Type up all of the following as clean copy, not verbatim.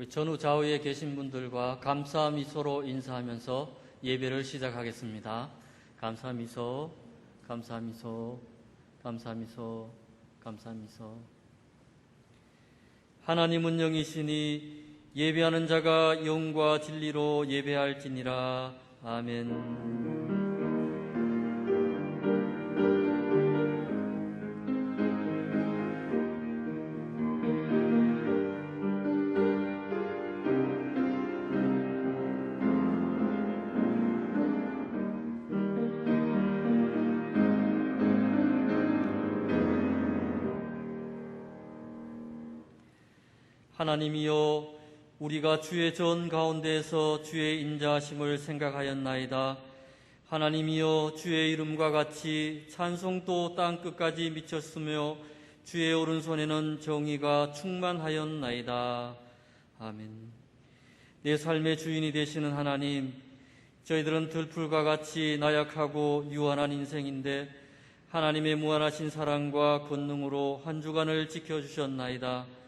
우리 전후 좌우에 계신 분들과 감사 미소로 인사하면서 예배를 시작하겠습니다. 감사 미소, 감사 미소, 감사 미소, 감사 미소. 하나님은 영이시니 예배하는 자가 영과 진리로 예배할지니라. 아멘. 하나님이여, 우리가 주의 전 가운데에서 주의 인자하심을 생각하였나이다. 하나님이여, 주의 이름과 같이 찬송도 땅끝까지 미쳤으며 주의 오른손에는 정의가 충만하였나이다. 아멘. 내 삶의 주인이 되시는 하나님, 저희들은 들풀과 같이 나약하고 유한한 인생인데 하나님의 무한하신 사랑과 권능으로 한 주간을 지켜주셨나이다.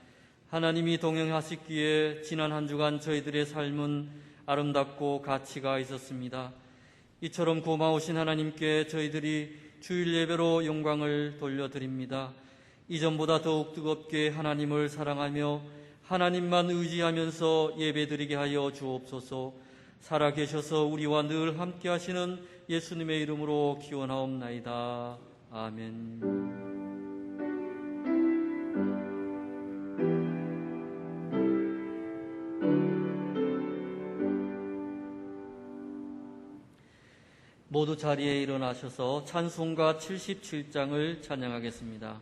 하나님이 동행하시기에 지난 한 주간 저희들의 삶은 아름답고 가치가 있었습니다. 이처럼 고마우신 하나님께 저희들이 주일 예배로 영광을 돌려드립니다. 이전보다 더욱 뜨겁게 하나님을 사랑하며 하나님만 의지하면서 예배드리게 하여 주옵소서. 살아계셔서 우리와 늘 함께 하시는 예수님의 이름으로 기원하옵나이다. 아멘. 모두 자리에 일어나셔서 찬송가 77장을 찬양하겠습니다.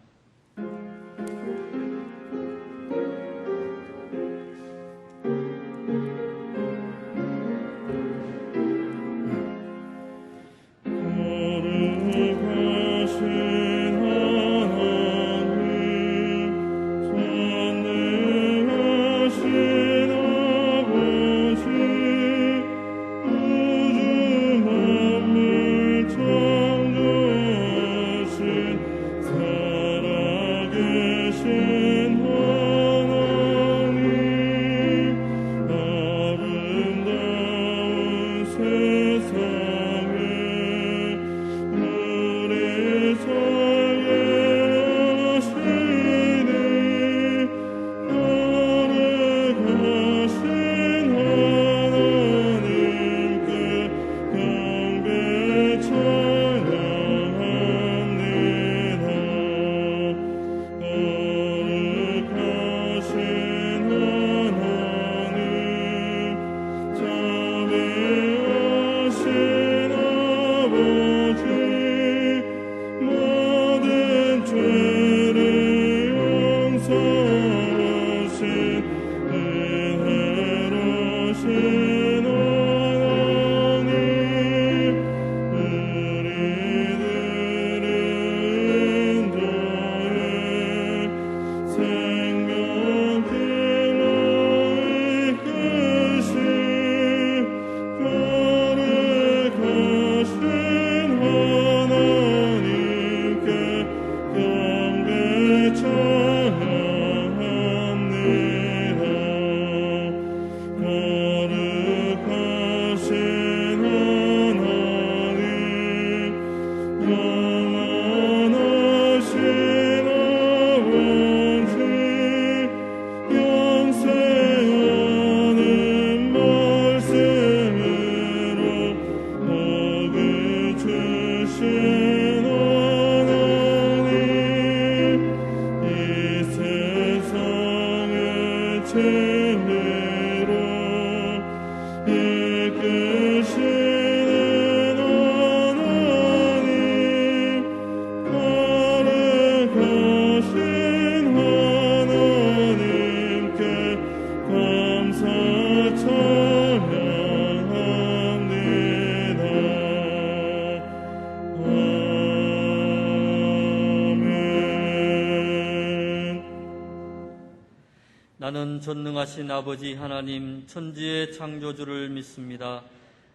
나는 전능하신 아버지 하나님 천지의 창조주를 믿습니다.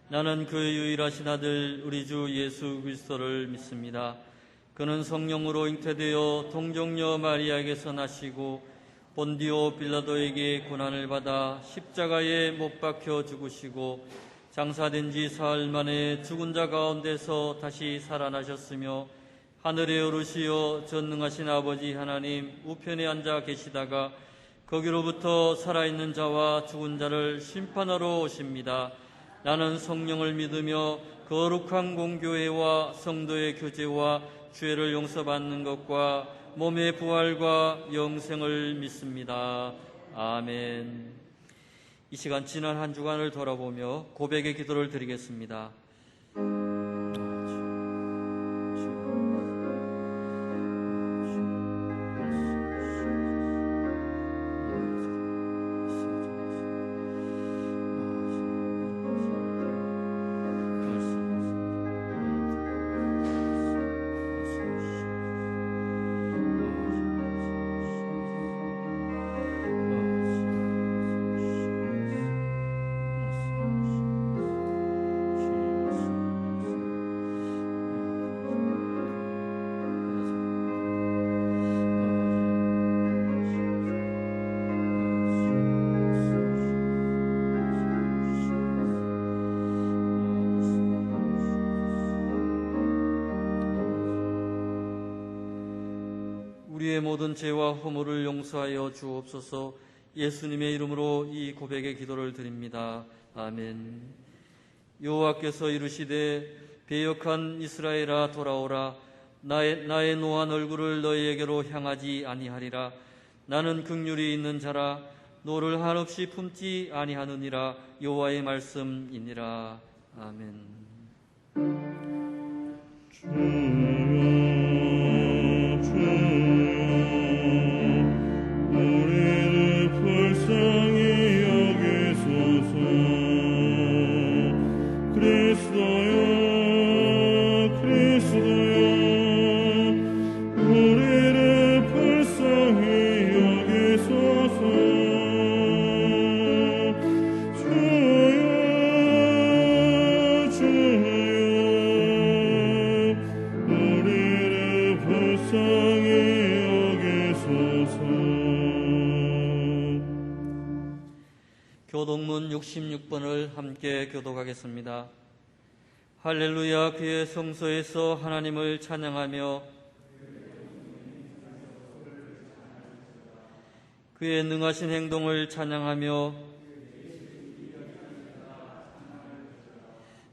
나는 그의 유일하신 아들 우리 주 예수 그리스도를 믿습니다. 그는 성령으로 잉태되어 동정녀 마리아에게서 나시고 본디오 빌라도에게 고난을 받아 십자가에 못 박혀 죽으시고 장사된 지 사흘 만에 죽은 자 가운데서 다시 살아나셨으며 하늘에 오르시어 전능하신 아버지 하나님 우편에 앉아 계시다가 거기로부터 살아있는 자와 죽은 자를 심판하러 오십니다. 나는 성령을 믿으며 거룩한 공교회와 성도의 교제와 죄를 용서받는 것과 몸의 부활과 영생을 믿습니다. 아멘. 이 시간 지난 한 주간을 돌아보며 고백의 기도를 드리겠습니다. 우리의 모든 죄와 허물을 용서하여 주옵소서. 예수님의 이름으로 이 고백의 기도를 드립니다. 아멘. 여호와께서 이르시되 배역한 이스라엘아 돌아오라. 나의 노한 얼굴을 너희에게로 향하지 아니하리라. 나는 긍휼이 있는 자라. 너를 한없이 품지 아니하느니라. 여호와의 말씀이니라. 아멘. 교독문 66번을 함께 교독하겠습니다. 할렐루야. 그의 성소에서 하나님을 찬양하며 그의 능하신 행동을 찬양하며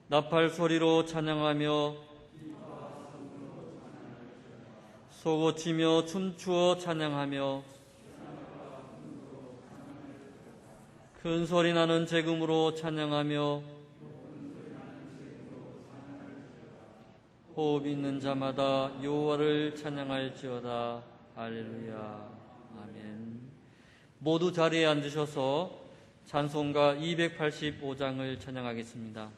나팔 소리로 찬양하며 소고치며 춤추어 찬양하며 큰 소리 나는 재금으로 찬양하며 호흡 있는 자마다 여호와를 찬양할지어다. 할렐루야. 아멘. 모두 자리에 앉으셔서 찬송가 285장을 찬양하겠습니다.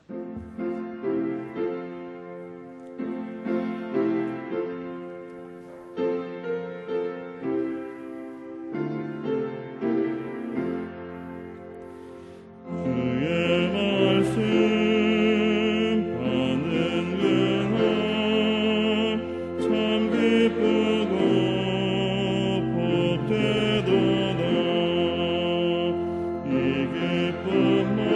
이 기쁨은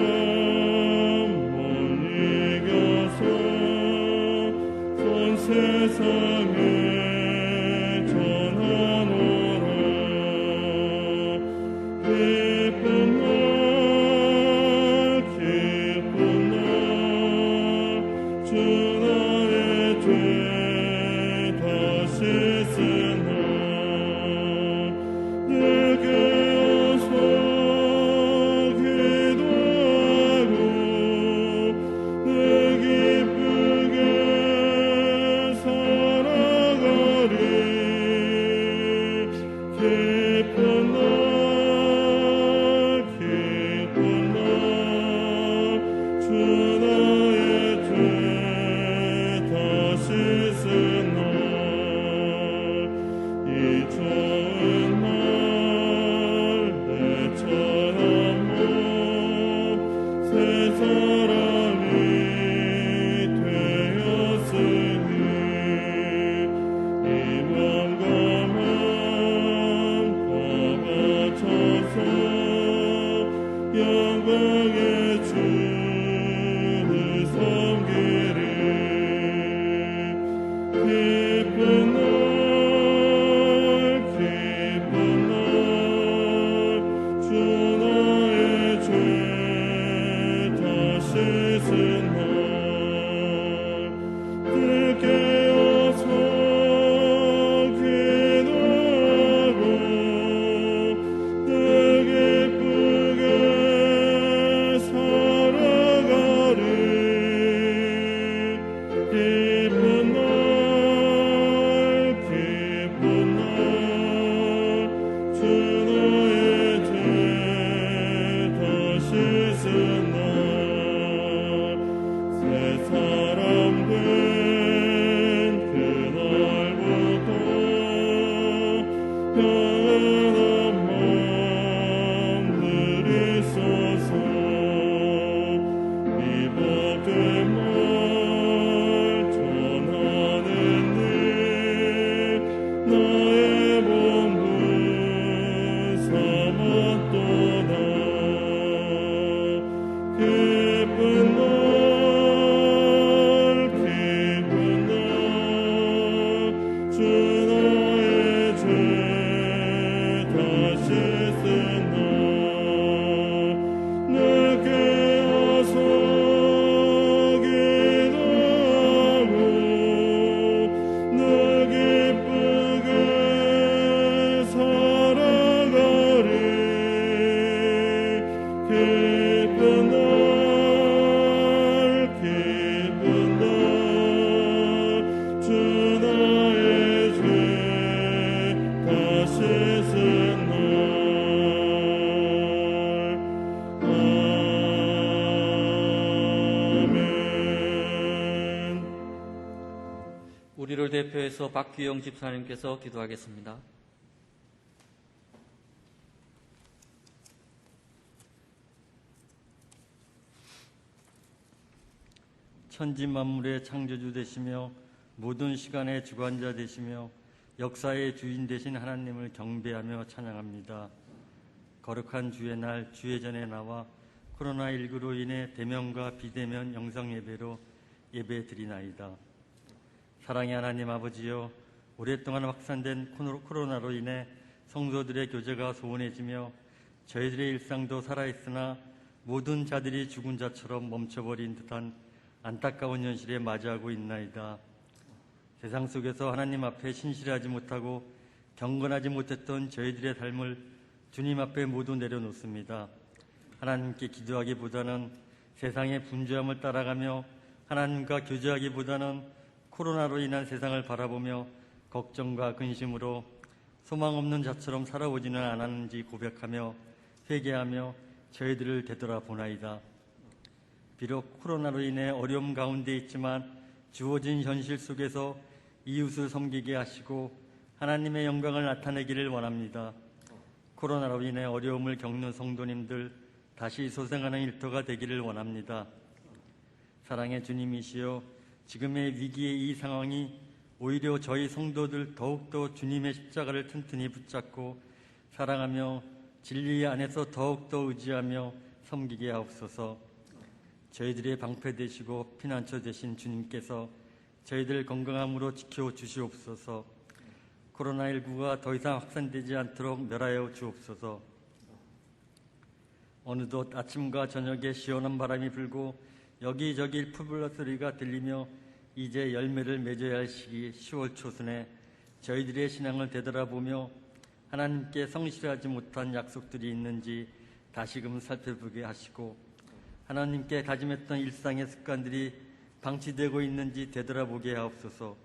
기도를 대표해서 박규영 집사님께서 기도하겠습니다. 천지 만물의 창조주 되시며 모든 시간의 주관자 되시며 역사의 주인 되신 하나님을 경배하며 찬양합니다. 거룩한 주의 날 주의 전에 나와 코로나19로 인해 대면과 비대면 영상 예배로 예배 드리나이다. 사랑의 하나님 아버지여, 오랫동안 확산된 코로나로 인해 성도들의 교제가 소원해지며 저희들의 일상도 살아있으나 모든 자들이 죽은 자처럼 멈춰버린 듯한 안타까운 현실에 맞이하고 있나이다. 세상 속에서 하나님 앞에 신실하지 못하고 경건하지 못했던 저희들의 삶을 주님 앞에 모두 내려놓습니다. 하나님께 기도하기보다는 세상의 분주함을 따라가며 하나님과 교제하기보다는 코로나로 인한 세상을 바라보며 걱정과 근심으로 소망 없는 자처럼 살아오지는 않았는지 고백하며 회개하며 저희들을 되돌아보나이다. 비록 코로나로 인해 어려움 가운데 있지만 주어진 현실 속에서 이웃을 섬기게 하시고 하나님의 영광을 나타내기를 원합니다. 코로나로 인해 어려움을 겪는 성도님들 다시 소생하는 일터가 되기를 원합니다. 사랑의 주님이시여, 지금의 위기의 이 상황이 오히려 저희 성도들 더욱더 주님의 십자가를 튼튼히 붙잡고 사랑하며 진리 안에서 더욱더 의지하며 섬기게 하옵소서. 저희들의 방패 되시고 피난처 되신 주님께서 저희들 건강함으로 지켜주시옵소서. 코로나19가 더 이상 확산되지 않도록 멸하여 주옵소서. 어느덧 아침과 저녁에 시원한 바람이 불고 여기저기 풀불 소리가 들리며 이제 열매를 맺어야 할 시기 10월 초순에 저희들의 신앙을 되돌아보며 하나님께 성실하지 못한 약속들이 있는지 다시금 살펴보게 하시고 하나님께 다짐했던 일상의 습관들이 방치되고 있는지 되돌아보게 하옵소서.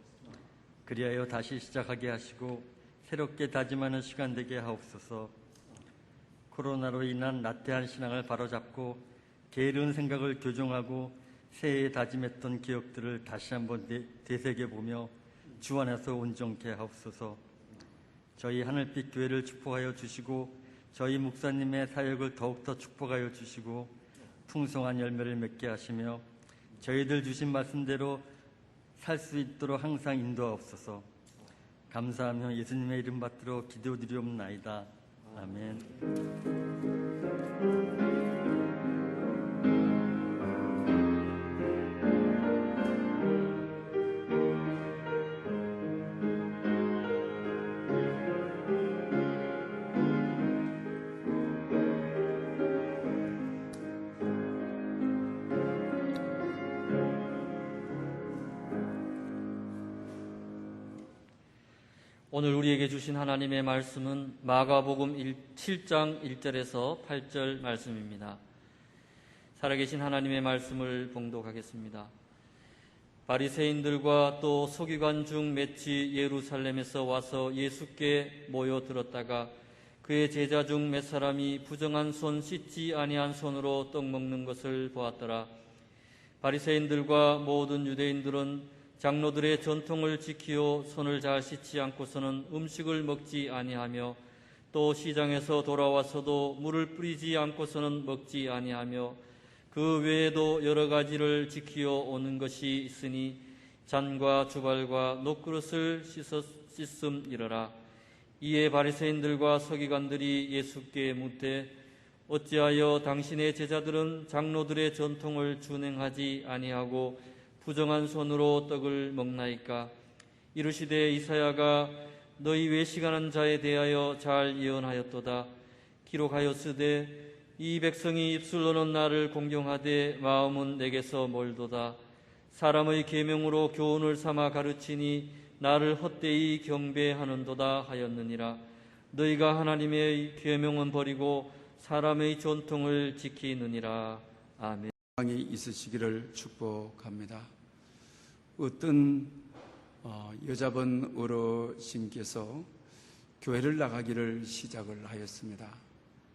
그리하여 다시 시작하게 하시고 새롭게 다짐하는 시간 되게 하옵소서. 코로나로 인한 나태한 신앙을 바로잡고 게으른 생각을 교정하고 새해에 다짐했던 기억들을 다시 한번 되새겨보며 주 안에서 온전케 하옵소서. 저희 하늘빛 교회를 축복하여 주시고 저희 목사님의 사역을 더욱더 축복하여 주시고 풍성한 열매를 맺게 하시며 저희들 주신 말씀대로 살 수 있도록 항상 인도하옵소서. 감사하며 예수님의 이름 받들어 기도드리옵나이다. 아멘. 오늘 우리에게 주신 하나님의 말씀은 마가복음 7장 1절에서 8절 말씀입니다. 살아계신 하나님의 말씀을 봉독하겠습니다. 바리새인들과 또 서기관 중 몇이 예루살렘에서 와서 예수께 모여들었다가 그의 제자 중 몇 사람이 부정한 손 씻지 아니한 손으로 떡 먹는 것을 보았더라. 바리새인들과 모든 유대인들은 장로들의 전통을 지키어 손을 잘 씻지 않고서는 음식을 먹지 아니하며 또 시장에서 돌아와서도 물을 뿌리지 않고서는 먹지 아니하며 그 외에도 여러 가지를 지키어 오는 것이 있으니 잔과 주발과 녹그릇을 씻음이러라. 이에 바리새인들과 서기관들이 예수께 묻되 어찌하여 당신의 제자들은 장로들의 전통을 준행하지 아니하고 부정한 손으로 떡을 먹나이까? 이르시되 이사야가 너희 외식하는 자에 대하여 잘 예언하였도다. 기록하였으되 이 백성이 입술로는 나를 공경하되 마음은 내게서 멀도다. 사람의 계명으로 교훈을 삼아 가르치니 나를 헛되이 경배하는도다 하였느니라. 너희가 하나님의 계명은 버리고 사람의 전통을 지키느니라. 아멘. 이 있으시기를 축복합니다. 어떤 여자분 어르신께서 교회를 나가기를 시작을 하였습니다.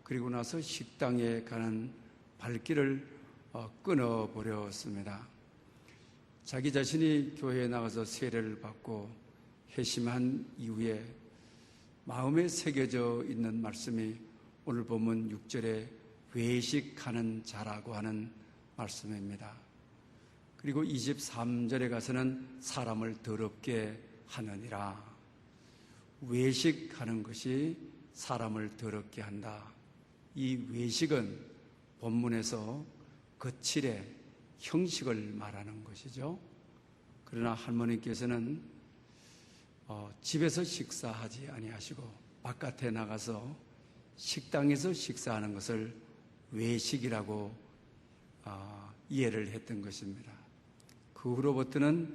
그리고 나서 식당에 가는 발길을 끊어버렸습니다. 자기 자신이 교회에 나가서 세례를 받고 회심한 이후에 마음에 새겨져 있는 말씀이 오늘 본문 6절에 외식하는 자라고 하는 말씀입니다. 그리고 23절에 가서는 사람을 더럽게 하느니라. 외식하는 것이 사람을 더럽게 한다. 이 외식은 본문에서 거칠의 형식을 말하는 것이죠. 그러나 할머니께서는 집에서 식사하지 아니하시고 바깥에 나가서 식당에서 식사하는 것을 외식이라고 이해를 했던 것입니다. 그 후로부터는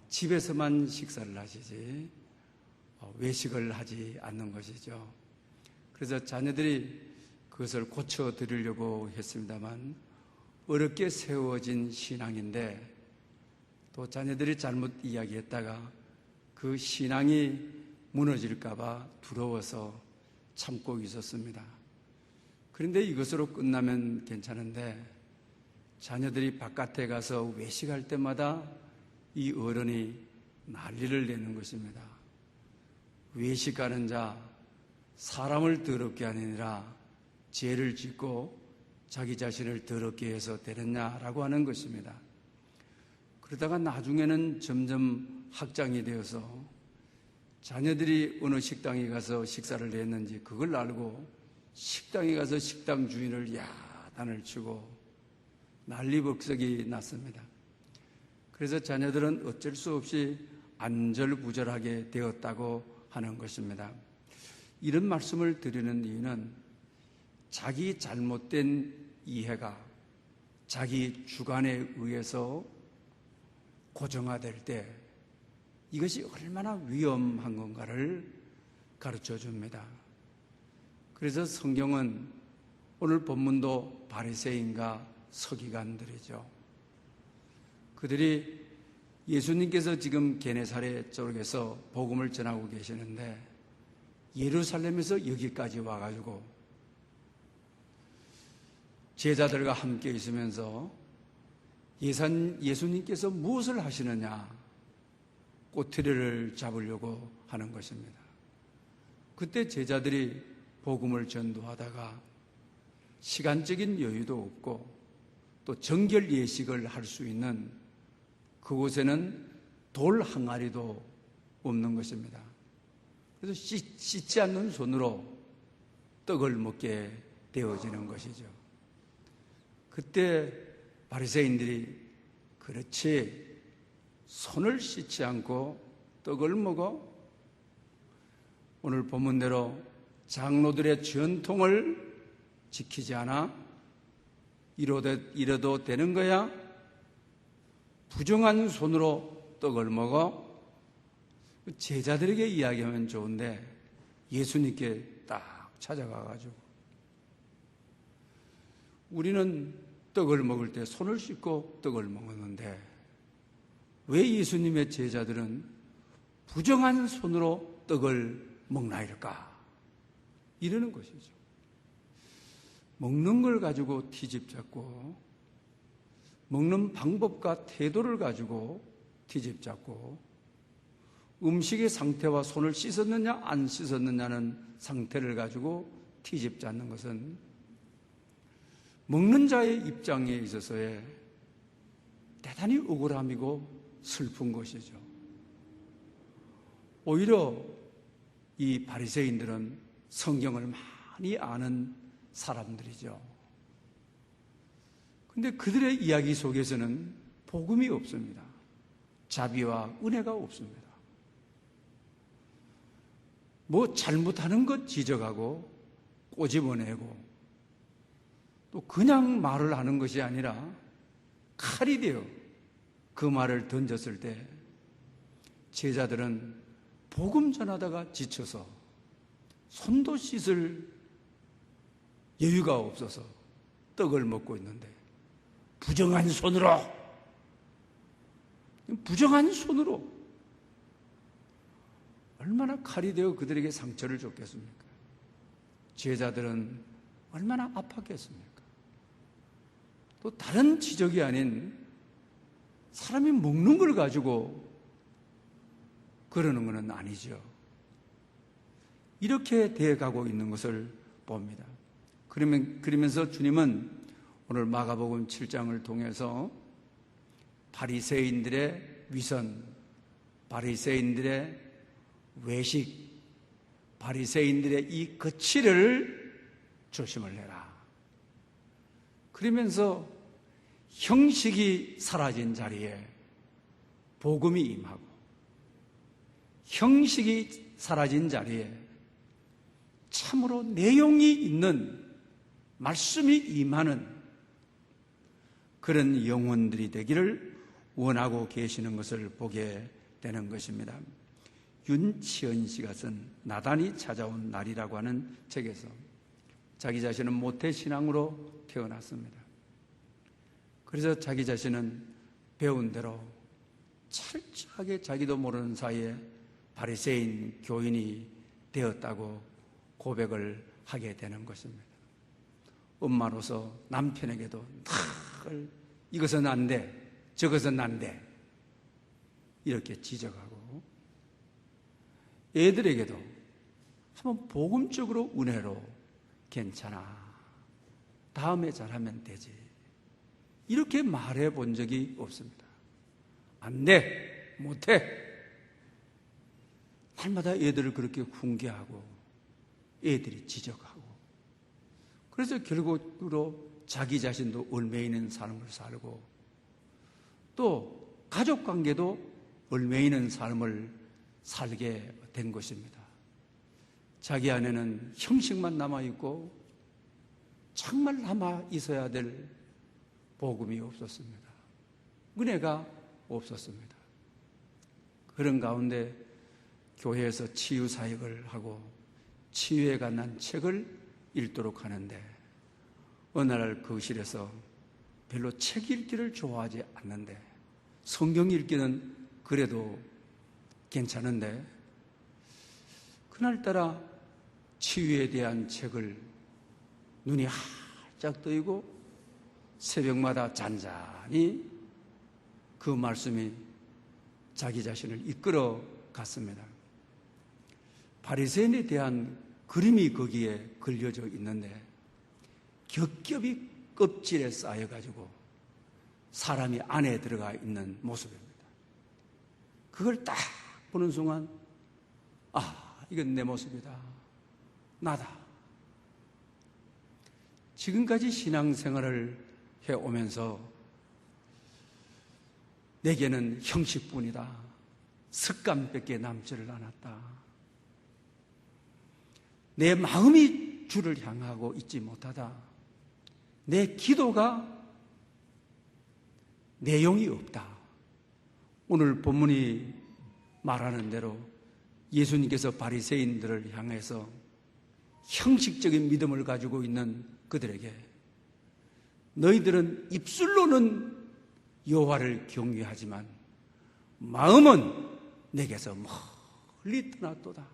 집에서만 식사를 하시지 외식을 하지 않는 것이죠. 그래서 자녀들이 그것을 고쳐드리려고 했습니다만 어렵게 세워진 신앙인데 또 자녀들이 잘못 이야기했다가 그 신앙이 무너질까봐 두려워서 참고 있었습니다. 그런데 이것으로 끝나면 괜찮은데 자녀들이 바깥에 가서 외식할 때마다 이 어른이 난리를 내는 것입니다. 외식하는 자, 사람을 더럽게 하느니라 죄를 짓고 자기 자신을 더럽게 해서 되느냐라고 하는 것입니다. 그러다가 나중에는 점점 확장이 되어서 자녀들이 어느 식당에 가서 식사를 했는지 그걸 알고 식당에 가서 식당 주인을 야단을 치고 난리법석이 났습니다. 그래서 자녀들은 어쩔 수 없이 안절부절하게 되었다고 하는 것입니다. 이런 말씀을 드리는 이유는 자기 잘못된 이해가 자기 주관에 의해서 고정화될 때 이것이 얼마나 위험한 건가를 가르쳐 줍니다. 그래서 성경은 오늘 본문도 바리새인과 서기관들이죠. 그들이 예수님께서 지금 게네사렛 쪽에서 복음을 전하고 계시는데 예루살렘에서 여기까지 와가지고 제자들과 함께 있으면서 예수님께서 무엇을 하시느냐 꼬투리를 잡으려고 하는 것입니다. 그때 제자들이 복음을 전도하다가 시간적인 여유도 없고 또 정결 예식을 할 수 있는 그곳에는 돌 항아리도 없는 것입니다. 그래서 씻지 않는 손으로 떡을 먹게 되어지는 것이죠. 그때 바리새인들이 그렇지 손을 씻지 않고 떡을 먹어? 오늘 본문대로 장로들의 전통을 지키지 않아? 이러도 되는 거야? 부정한 손으로 떡을 먹어? 제자들에게 이야기하면 좋은데 예수님께 딱 찾아가가지고 우리는 떡을 먹을 때 손을 씻고 떡을 먹었는데 왜 예수님의 제자들은 부정한 손으로 떡을 먹나이까? 이러는 것이죠. 먹는 걸 가지고 티집 잡고 먹는 방법과 태도를 가지고 티집 잡고 음식의 상태와 손을 씻었느냐 안 씻었느냐는 상태를 가지고 티집 잡는 것은 먹는 자의 입장에 있어서의 대단히 억울함이고 슬픈 것이죠. 오히려 이 바리새인들은 성경을 많이 아는 사람들이죠. 근데 그들의 이야기 속에서는 복음이 없습니다. 자비와 은혜가 없습니다. 뭐 잘못하는 것 지적하고 꼬집어내고 또 그냥 말을 하는 것이 아니라 칼이 되어 그 말을 던졌을 때 제자들은 복음 전하다가 지쳐서 손도 씻을 여유가 없어서 떡을 먹고 있는데 부정한 손으로 얼마나 칼이 되어 그들에게 상처를 줬겠습니까? 제자들은 얼마나 아팠겠습니까? 또 다른 지적이 아닌 사람이 먹는 걸 가지고 그러는 것은 아니죠. 이렇게 돼가고 있는 것을 봅니다. 그러면서 주님은 오늘 마가복음 7장을 통해서 바리새인들의 위선, 바리새인들의 외식, 바리새인들의 이 거칠을 조심을 해라. 그러면서 형식이 사라진 자리에 복음이 임하고, 형식이 사라진 자리에 참으로 내용이 있는 말씀이 임하는 그런 영혼들이 되기를 원하고 계시는 것을 보게 되는 것입니다. 윤치현 씨가 쓴 나단이 찾아온 날이라고 하는 책에서 자기 자신은 모태신앙으로 태어났습니다. 그래서 자기 자신은 배운 대로 철저하게 자기도 모르는 사이에 바리새인 교인이 되었다고 고백을 하게 되는 것입니다. 엄마로서 남편에게도 늘 이것은 안 돼, 저것은 안 돼 이렇게 지적하고, 애들에게도 한번 복음적으로 은혜로 괜찮아, 다음에 잘하면 되지 이렇게 말해 본 적이 없습니다. 안 돼, 못해. 날마다 애들을 그렇게 훈계하고 애들이 지적하고, 그래서 결국으로 자기 자신도 얽매이는 삶을 살고 또 가족관계도 얽매이는 삶을 살게 된 것입니다. 자기 안에는 형식만 남아있고 정말 남아 있어야 될 복음이 없었습니다. 은혜가 없었습니다. 그런 가운데 교회에서 치유 사역을 하고 치유에 관한 책을 읽도록 하는데, 어느 날 거실에서 별로 책 읽기를 좋아하지 않는데 성경 읽기는 그래도 괜찮은데, 그날따라 치유에 대한 책을 눈이 활짝 뜨이고 새벽마다 잔잔히 그 말씀이 자기 자신을 이끌어 갔습니다. 바리새인에 대한 그림이 거기에 그려져 있는데 겹겹이 껍질에 쌓여가지고 사람이 안에 들어가 있는 모습입니다. 그걸 딱 보는 순간, 아, 이건 내 모습이다, 나다. 지금까지 신앙생활을 해오면서 내게는 형식뿐이다, 습관밖에 남지를 않았다, 내 마음이 주를 향하고 있지 못하다, 내 기도가 내용이 없다. 오늘 본문이 말하는 대로 예수님께서 바리새인들을 향해서 형식적인 믿음을 가지고 있는 그들에게, 너희들은 입술로는 여호와를 경외하지만 마음은 내게서 멀리 떠났도다.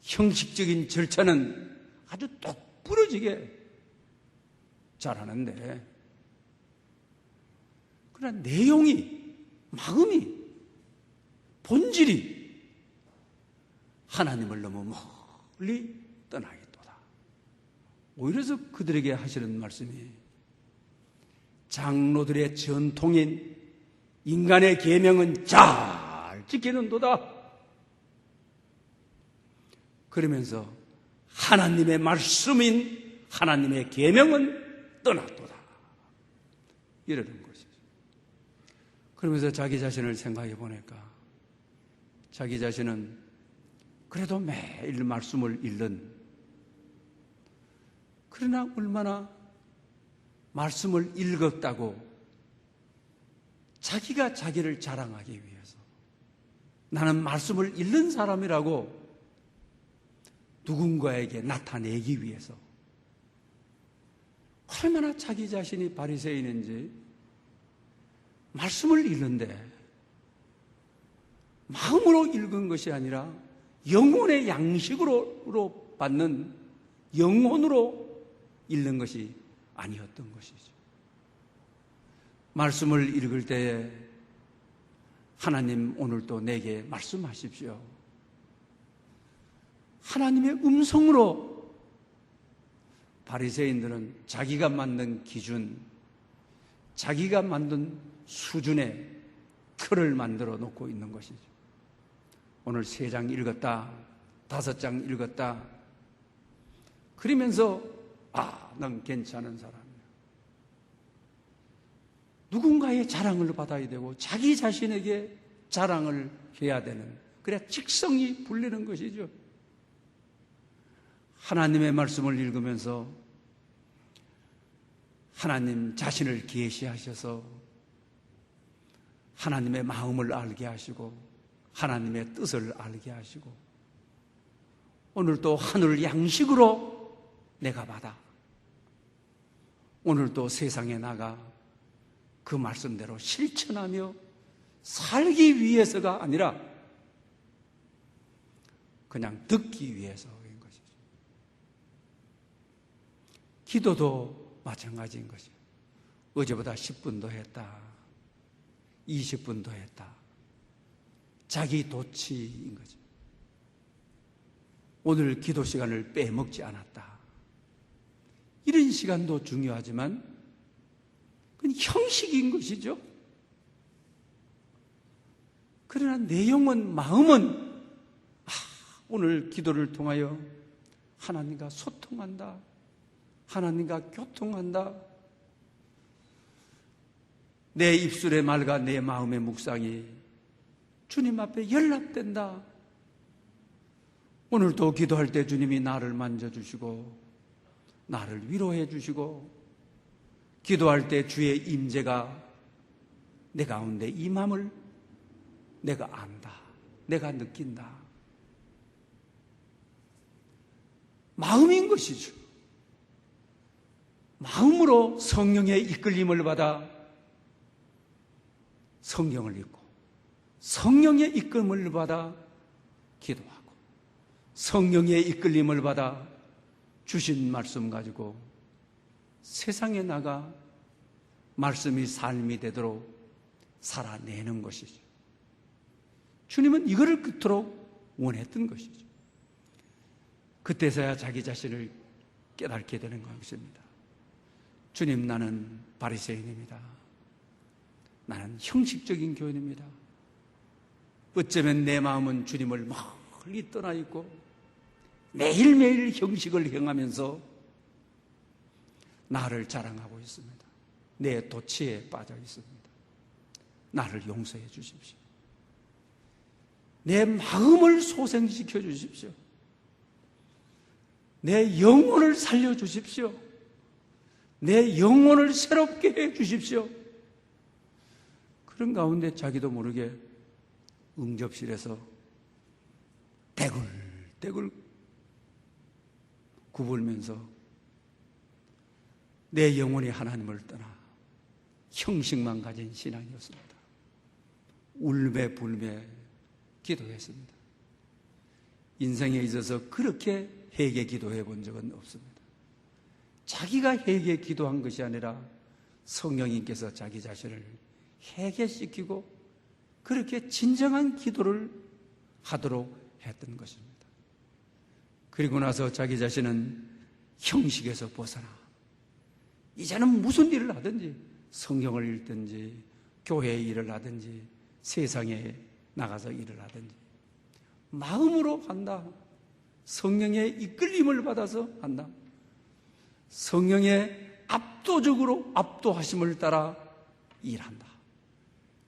형식적인 절차는 아주 똑부러지게 잘하는데, 그러나 내용이, 마음이, 본질이 하나님을 너무 멀리 떠나 있도다. 오히려 그들에게 하시는 말씀이 장로들의 전통인 인간의 계명은 잘 지키는도다. 그러면서 하나님의 말씀인 하나님의 계명은 떠났도다, 이러는 것이죠. 그러면서 자기 자신을 생각해 보니까 자기 자신은 그래도 매일 말씀을 읽는, 그러나 얼마나 말씀을 읽었다고 자기가 자기를 자랑하기 위해서, 나는 말씀을 읽는 사람이라고 누군가에게 나타내기 위해서 얼마나 자기 자신이 바리새인인지, 말씀을 읽는데 마음으로 읽은 것이 아니라 영혼의 양식으로 받는, 영혼으로 읽는 것이 아니었던 것이죠. 말씀을 읽을 때에 하나님 오늘도 내게 말씀하십시오. 하나님의 음성으로 바리새인들은 자기가 만든 기준, 자기가 만든 수준의 틀을 만들어 놓고 있는 것이죠. 오늘 3장 읽었다, 5장 읽었다. 그러면서 난 괜찮은 사람이야. 누군가의 자랑을 받아야 되고 자기 자신에게 자랑을 해야 되는, 그래야 직성이 풀리는 것이죠. 하나님의 말씀을 읽으면서 하나님 자신을 계시하셔서 하나님의 마음을 알게 하시고 하나님의 뜻을 알게 하시고 오늘도 하늘 양식으로 내가 받아 오늘도 세상에 나가 그 말씀대로 실천하며 살기 위해서가 아니라 그냥 듣기 위해서인 것이죠. 기도도 마찬가지인 것이죠. 어제보다 10분 더 했다, 20분 더 했다. 자기 도취인 거죠. 오늘 기도 시간을 빼먹지 않았다. 이런 시간도 중요하지만 그건 형식인 것이죠. 그러나 내용은, 마음은 오늘 기도를 통하여 하나님과 소통한다, 하나님과 교통한다. 내 입술의 말과 내 마음의 묵상이 주님 앞에 연락된다. 오늘도 기도할 때 주님이 나를 만져주시고 나를 위로해 주시고, 기도할 때 주의 임재가 내 가운데 임함을 내가 안다, 내가 느낀다. 마음인 것이죠. 마음으로 성령의 이끌림을 받아 성경을 읽고 성령의 이끌림을 받아 기도하고 성령의 이끌림을 받아 주신 말씀 가지고 세상에 나가 말씀이 삶이 되도록 살아내는 것이죠. 주님은 이거를 그토록 원했던 것이죠. 그때서야 자기 자신을 깨닫게 되는 것입니다. 주님, 나는 바리새인입니다. 나는 형식적인 교인입니다. 어쩌면 내 마음은 주님을 멀리 떠나 있고 매일매일 형식을 행하면서 나를 자랑하고 있습니다. 내 도취에 빠져 있습니다. 나를 용서해 주십시오. 내 마음을 소생시켜 주십시오. 내 영혼을 살려 주십시오. 내 영혼을 새롭게 해 주십시오. 그런 가운데 자기도 모르게 응접실에서 대굴대굴 구불면서 내 영혼이 하나님을 떠나 형식만 가진 신앙이었습니다. 울매불매 기도했습니다. 인생에 있어서 그렇게 회개 기도해 본 적은 없습니다. 자기가 회개 기도한 것이 아니라 성령님께서 자기 자신을 회개시키고 그렇게 진정한 기도를 하도록 했던 것입니다. 그리고 나서 자기 자신은 형식에서 벗어나 이제는 무슨 일을 하든지 성경을 읽든지 교회에 일을 하든지 세상에 나가서 일을 하든지 마음으로 한다. 성령의 이끌림을 받아서 한다. 성령의 압도적으로 압도하심을 따라 일한다.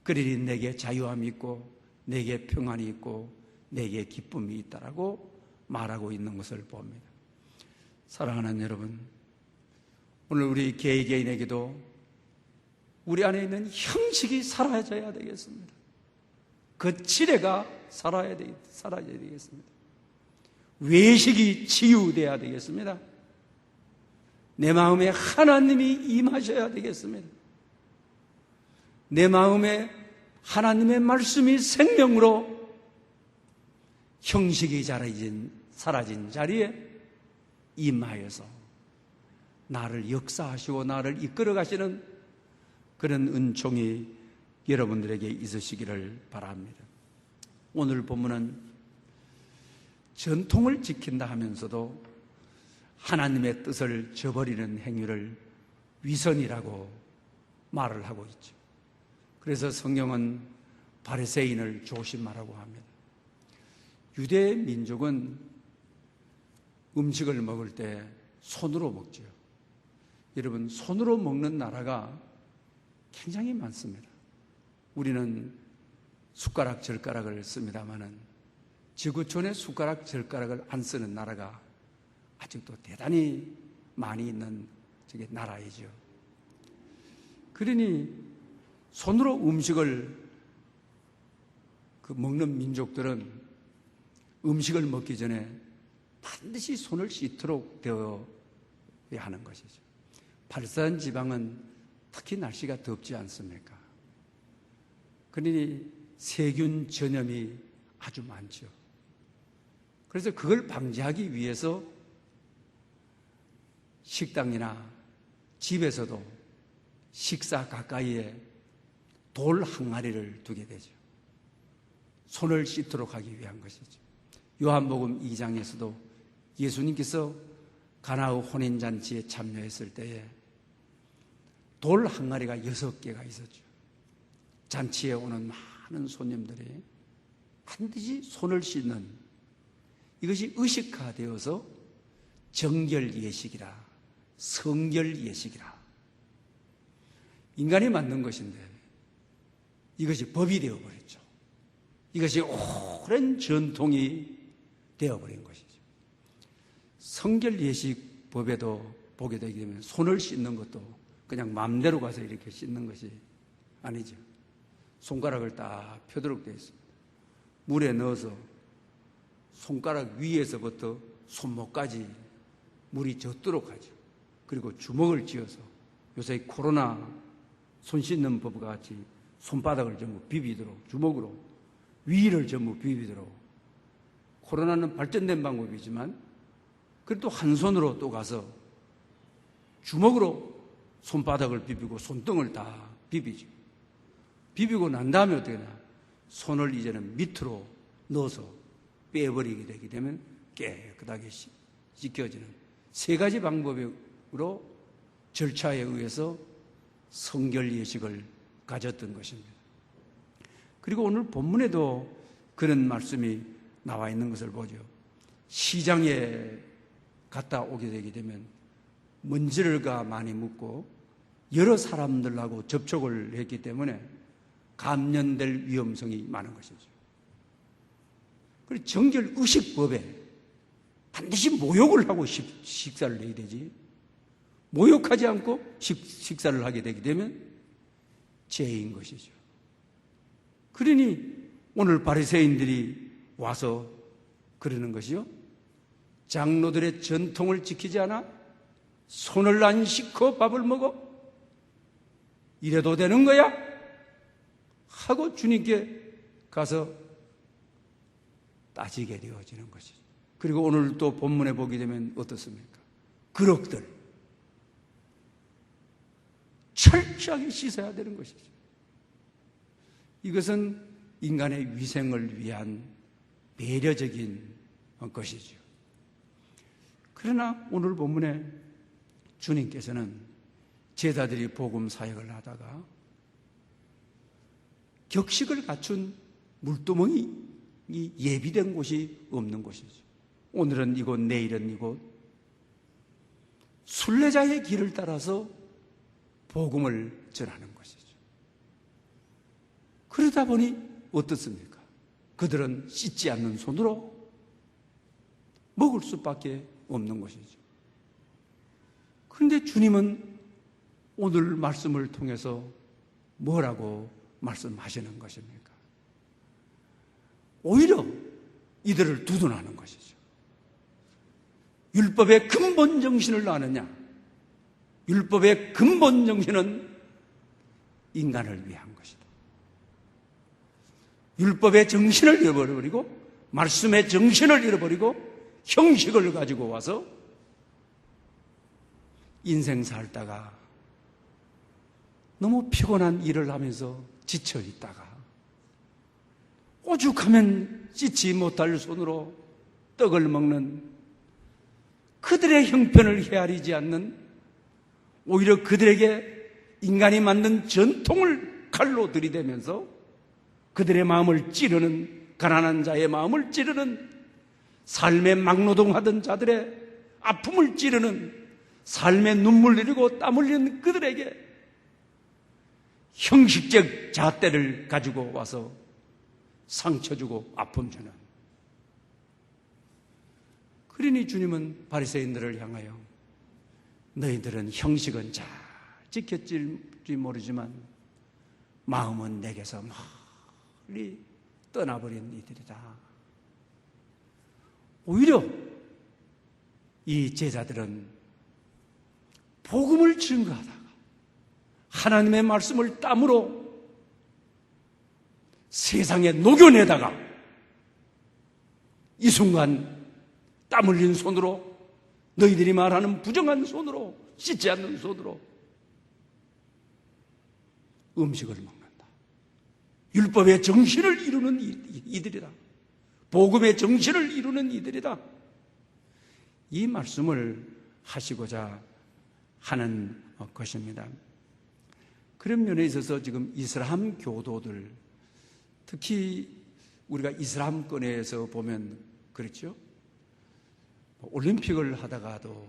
그러니 내게 자유함이 있고 내게 평안이 있고 내게 기쁨이 있다라고 말하고 있는 것을 봅니다. 사랑하는 여러분, 오늘 우리 개개인에게도 우리 안에 있는 형식이 사라져야 되겠습니다. 그 지뢰가 사라져야 되겠습니다. 외식이 치유돼야 되겠습니다. 내 마음에 하나님이 임하셔야 되겠습니다. 내 마음에 하나님의 말씀이 생명으로 형식이 사라진 자리에 임하여서 나를 역사하시고 나를 이끌어 가시는 그런 은총이 여러분들에게 있으시기를 바랍니다. 오늘 본문은 전통을 지킨다 하면서도 하나님의 뜻을 저버리는 행위를 위선이라고 말을 하고 있죠. 그래서 성경은 바리새인을 조심하라고 합니다. 유대 민족은 음식을 먹을 때 손으로 먹죠. 여러분, 손으로 먹는 나라가 굉장히 많습니다. 우리는 숟가락, 젓가락을 씁니다마는 지구촌에 숟가락, 젓가락을 안 쓰는 나라가 아직도 대단히 많이 있는 저게 나라이죠. 그러니 손으로 음식을 먹는 민족들은 음식을 먹기 전에 반드시 손을 씻도록 되어야 하는 것이죠. 발사한 지방은 특히 날씨가 덥지 않습니까? 그러니 세균 전염이 아주 많죠. 그래서 그걸 방지하기 위해서 식당이나 집에서도 식사 가까이에 돌 항아리를 두게 되죠. 손을 씻도록 하기 위한 것이죠. 요한복음 2장에서도 예수님께서 가나의 혼인잔치에 참여했을 때에 돌 항아리가 6개가 있었죠. 잔치에 오는 많은 손님들이 반드시 손을 씻는, 이것이 의식화되어서 정결 예식이라, 성결 예식이라, 인간이 만든 것인데 이것이 법이 되어버렸죠. 이것이 오랜 전통이 되어버린 것이죠. 성결 예식 법에도 보게 되게 되면 손을 씻는 것도 그냥 마음대로 가서 이렇게 씻는 것이 아니죠. 손가락을 딱 펴도록 되어 있습니다. 물에 넣어서 손가락 위에서부터 손목까지 물이 젖도록 하죠. 그리고 주먹을 쥐어서, 요새 코로나 손 씻는 법과 같이 손바닥을 전부 비비도록, 주먹으로 위를 전부 비비도록. 코로나는 발전된 방법이지만 그래도 한 손으로 또 가서 주먹으로 손바닥을 비비고 손등을 다 비비죠. 비비고 난 다음에 어떻게 되나, 손을 이제는 밑으로 넣어서 빼버리게 되게 되면 깨끗하게 씻겨지는 3가지 방법으로 절차에 의해서 성결 예식을 가졌던 것입니다. 그리고 오늘 본문에도 그런 말씀이 나와 있는 것을 보죠. 시장에 갔다 오게 되게 되면 먼지가 많이 묻고 여러 사람들하고 접촉을 했기 때문에 감염될 위험성이 많은 것이죠. 그리고 정결의식법에 반드시 모욕을 하고 식사를 해야 되지, 모욕하지 않고 식사를 하게 되게 되면 죄인 것이죠. 그러니 오늘 바리새인들이 와서 그러는 것이요, 장로들의 전통을 지키지 않아? 손을 안 씻고 밥을 먹어? 이래도 되는 거야? 하고 주님께 가서 따지게 되어지는 것이죠. 그리고 오늘 또 본문에 보게 되면 어떻습니까? 그릇들 철저하게 씻어야 되는 것이죠. 이것은 인간의 위생을 위한 배려적인 것이죠. 그러나 오늘 본문에 주님께서는 제자들이 복음 사역을 하다가 격식을 갖춘 물두멍이 예비된 곳이 없는 곳이죠. 오늘은 이곳, 내일은 이곳, 순례자의 길을 따라서 복음을 전하는 것이죠. 그러다 보니 어떻습니까? 그들은 씻지 않는 손으로 먹을 수밖에 없는 것이죠. 그런데 주님은 오늘 말씀을 통해서 뭐라고 말씀하시는 것입니까? 오히려 이들을 두둔하는 것이죠. 율법의 근본 정신을 아느냐? 율법의 근본 정신은 인간을 위한 것이다. 율법의 정신을 잃어버리고 말씀의 정신을 잃어버리고 형식을 가지고 와서 인생 살다가 너무 피곤한 일을 하면서 지쳐 있다가 오죽하면 씻지 못할 손으로 떡을 먹는 그들의 형편을 헤아리지 않는, 오히려 그들에게 인간이 만든 전통을 칼로 들이대면서 그들의 마음을 찌르는, 가난한 자의 마음을 찌르는, 삶의 막노동하던 자들의 아픔을 찌르는, 삶의 눈물 흘리고 땀 흘리는 그들에게 형식적 잣대를 가지고 와서 상처 주고 아픔 주는. 그러니 주님은 바리새인들을 향하여 너희들은 형식은 잘 지켰을지 모르지만 마음은 내게서 멀리 떠나버린 이들이다. 오히려 이 제자들은 복음을 증거하다가 하나님의 말씀을 땀으로 세상에 녹여내다가 이 순간 땀 흘린 손으로, 너희들이 말하는 부정한 손으로, 씻지 않는 손으로 음식을 먹는다. 율법의 정신을 이루는 이들이다. 복음의 정신을 이루는 이들이다. 이 말씀을 하시고자 하는 것입니다. 그런 면에 있어서 지금 이슬람 교도들, 특히 우리가 이슬람권에서 보면 그렇죠. 올림픽을 하다가도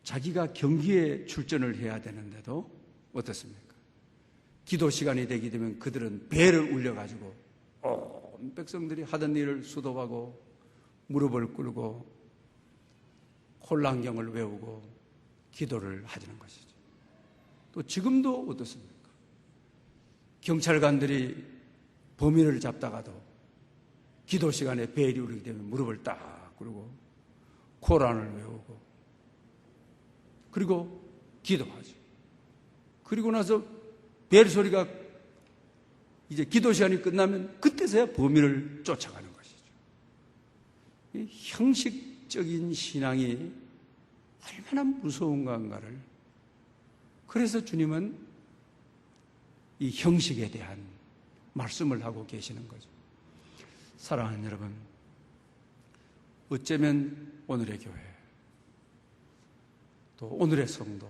자기가 경기에 출전을 해야 되는데도 어떻습니까? 기도 시간이 되게 되면 그들은 배를 울려가지고 온 백성들이 하던 일을 수도하고 무릎을 꿇고 홀랑경을 외우고 기도를 하시는 것이죠. 또 지금도 어떻습니까? 경찰관들이 범인을 잡다가도 기도 시간에 벨이 울리게 되면 무릎을 딱 꿇고 코란을 외우고 그리고 기도하죠. 그리고 나서 벨 소리가 이제 기도 시간이 끝나면 그때서야 범인을 쫓아가는 것이죠. 이 형식적인 신앙이 얼마나 무서운가를, 그래서 주님은 이 형식에 대한 말씀을 하고 계시는 거죠. 사랑하는 여러분, 어쩌면 오늘의 교회, 또 오늘의 성도,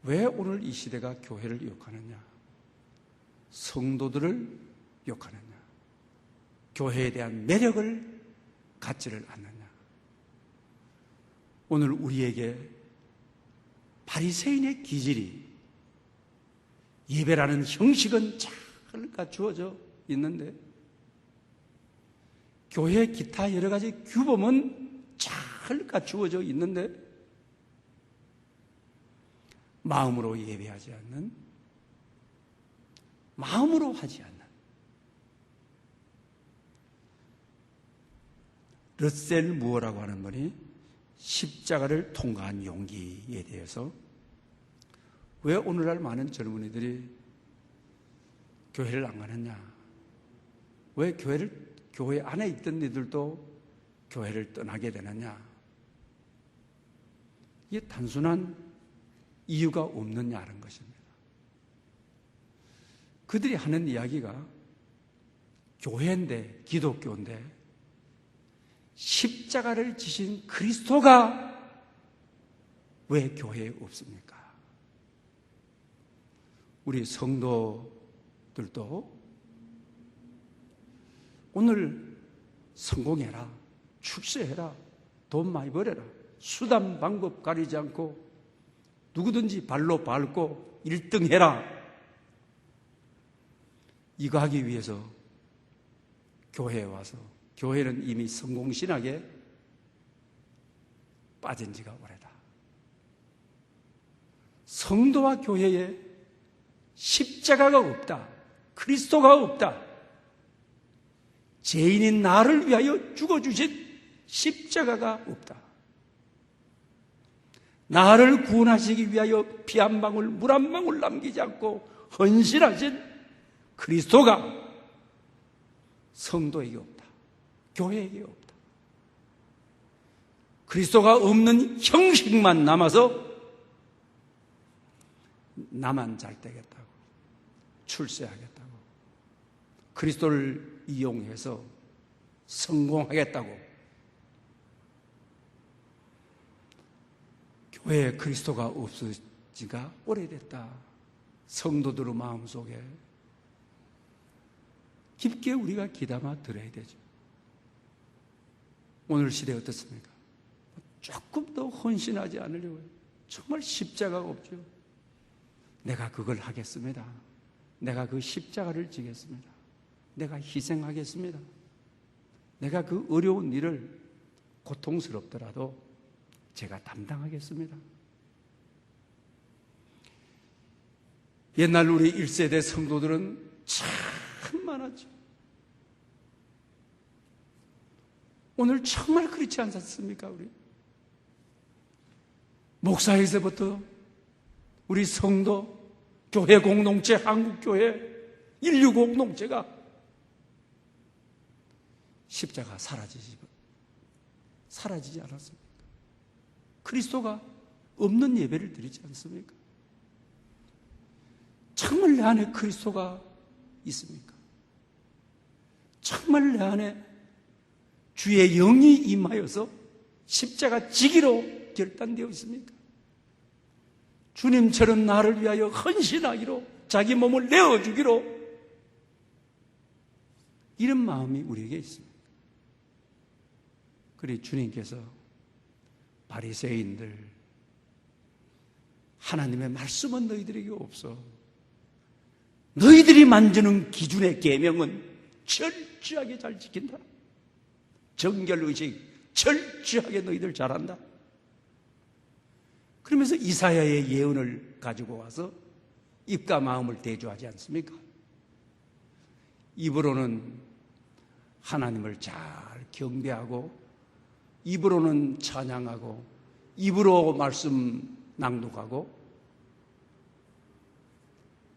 왜 오늘 이 시대가 교회를 욕하느냐, 성도들을 욕하느냐, 교회에 대한 매력을 갖지를 않느냐. 오늘 우리에게 바리새인의 기질이, 예배라는 형식은 잘 갖추어져 있는데 교회의 기타 여러 가지 규범은 잘 갖추어져 있는데 마음으로 예배하지 않는, 마음으로 하지 않는, 르셀 무어라고 하는 분이 십자가를 통과한 용기에 대해서, 왜 오늘날 많은 젊은이들이 교회를 안 가느냐, 왜 교회 안에 있던 이들도 교회를 떠나게 되느냐, 이게 단순한 이유가 없느냐는 것입니다. 그들이 하는 이야기가 교회인데, 기독교인데 십자가를 지신 그리스도가 왜 교회에 없습니까? 우리 성도들도 오늘 성공해라, 출세해라, 돈 많이 벌어라, 수단 방법 가리지 않고 누구든지 발로 밟고 1등 해라, 이거 하기 위해서 교회에 와서, 교회는 이미 성공신학에 빠진 지가 오래다. 성도와 교회에 십자가가 없다, 그리스도가 없다, 죄인인 나를 위하여 죽어주신 십자가가 없다, 나를 구원하시기 위하여 피 한 방울, 물 한 방울 남기지 않고 헌신하신 그리스도가 성도에게 없다, 교회에게 없다. 그리스도가 없는 형식만 남아서 나만 잘 되겠다고, 출세하겠다고, 그리스도를 이용해서 성공하겠다고, 교회에 그리스도가 없어지가 오래됐다. 성도들의 마음속에 깊게 우리가 귀담아 들어야 되죠. 오늘 시대 어떻습니까? 조금 더 헌신하지 않으려고요. 정말 십자가가 없죠. 내가 그걸 하겠습니다. 내가 그 십자가를 지겠습니다. 내가 희생하겠습니다. 내가 그 어려운 일을 고통스럽더라도 제가 담당하겠습니다. 옛날 우리 1세대 성도들은 참 많았죠. 오늘 정말 그렇지 않습니까? 우리 목사에서부터 우리 성도, 교회 공동체, 한국교회, 인류 공동체가 십자가 사라지지 않았습니까? 그리스도가 없는 예배를 드리지 않습니까? 정말 내 안에 그리스도가 있습니까? 정말 내 안에 주의 영이 임하여서 십자가 지기로 결단되어 있습니까? 주님처럼 나를 위하여 헌신하기로, 자기 몸을 내어주기로, 이런 마음이 우리에게 있습니다. 그리 주님께서 바리새인들, 하나님의 말씀은 너희들에게 없어. 너희들이 만드는 기준의 계명은 철저하게 잘 지킨다. 정결의식 철저하게 너희들 잘한다. 그러면서 이사야의 예언을 가지고 와서 입과 마음을 대조하지 않습니까? 입으로는 하나님을 잘 경배하고, 입으로는 찬양하고, 입으로 말씀 낭독하고,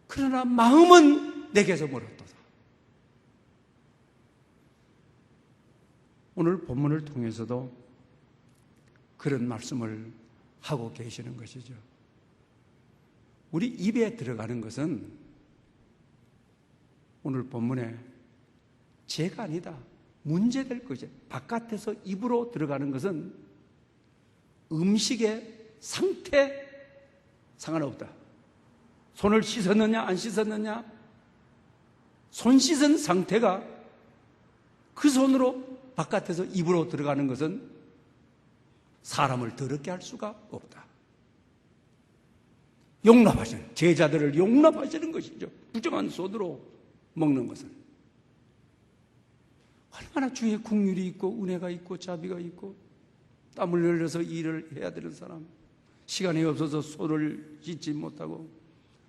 그러나 마음은 내게서 멀었도다. 오늘 본문을 통해서도 그런 말씀을 하고 계시는 것이죠. 우리 입에 들어가는 것은 오늘 본문에 죄가 아니다, 문제될 것이죠. 바깥에서 입으로 들어가는 것은 음식의 상태 상관없다. 손을 씻었느냐 안 씻었느냐, 손 씻은 상태가 그 손으로 바깥에서 입으로 들어가는 것은 사람을 더럽게 할 수가 없다. 용납하시는, 제자들을 용납하시는 것이죠. 부정한 손으로 먹는 것은. 얼마나 주의 긍휼이 있고 은혜가 있고 자비가 있고 땀을 흘려서 일을 해야 되는 사람, 시간이 없어서 손을 씻지 못하고